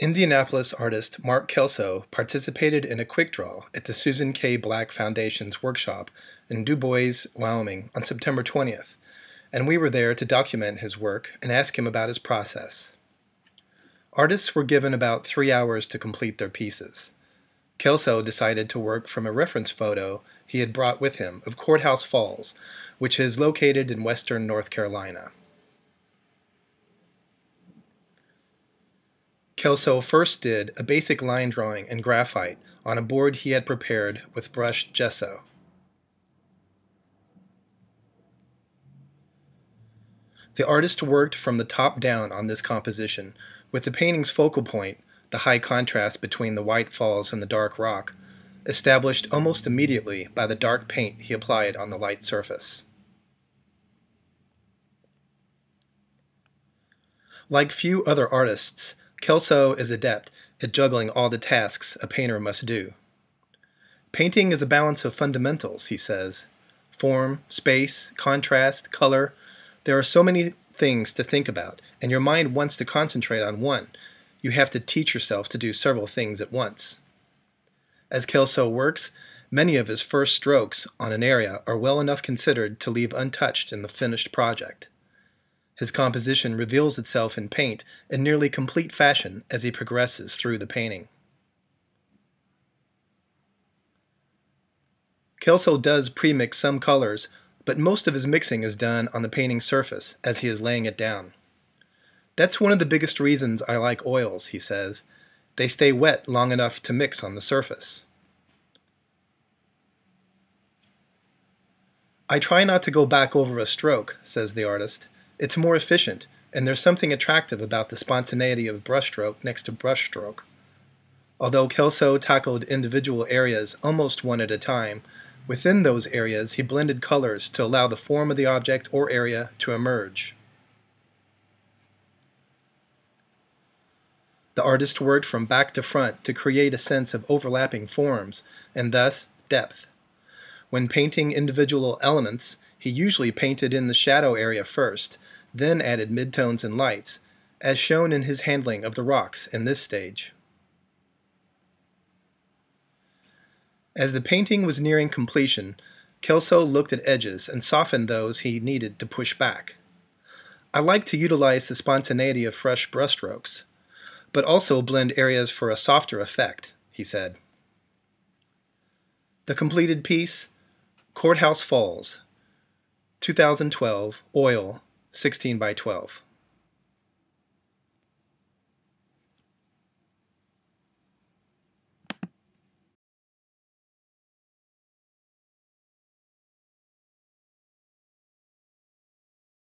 Indianapolis artist Mark Kelso participated in a quick draw at the Susan K. Black Foundation's workshop in Du Bois, Wyoming on September 20th, and we were there to document his work and ask him about his process. Artists were given about 3 hours to complete their pieces. Kelso decided to work from a reference photo he had brought with him of Courthouse Falls, which is located in western North Carolina. Kelso first did a basic line drawing in graphite on a board he had prepared with brushed gesso. The artist worked from the top down on this composition, with the painting's focal point, the high contrast between the white falls and the dark rock, established almost immediately by the dark paint he applied on the light surface. Like few other artists, Kelso is adept at juggling all the tasks a painter must do. Painting is a balance of fundamentals, he says. Form, space, contrast, color. There are so many things to think about, and your mind wants to concentrate on one. You have to teach yourself to do several things at once. As Kelso works, many of his first strokes on an area are well enough considered to leave untouched in the finished project. His composition reveals itself in paint in nearly complete fashion as he progresses through the painting. Kelso does pre-mix some colors, but most of his mixing is done on the painting surface as he is laying it down. That's one of the biggest reasons I like oils, he says. They stay wet long enough to mix on the surface. I try not to go back over a stroke, says the artist. It's more efficient, and there's something attractive about the spontaneity of brushstroke next to brushstroke. Although Kelso tackled individual areas almost one at a time, within those areas he blended colors to allow the form of the object or area to emerge. The artist worked from back to front to create a sense of overlapping forms, and thus depth. When painting individual elements, he usually painted in the shadow area first, then added midtones and lights, as shown in his handling of the rocks in this stage. As the painting was nearing completion, Kelso looked at edges and softened those he needed to push back. I like to utilize the spontaneity of fresh brushstrokes, but also blend areas for a softer effect, he said. The completed piece, Courthouse Falls, 2012, oil, 16 by 12.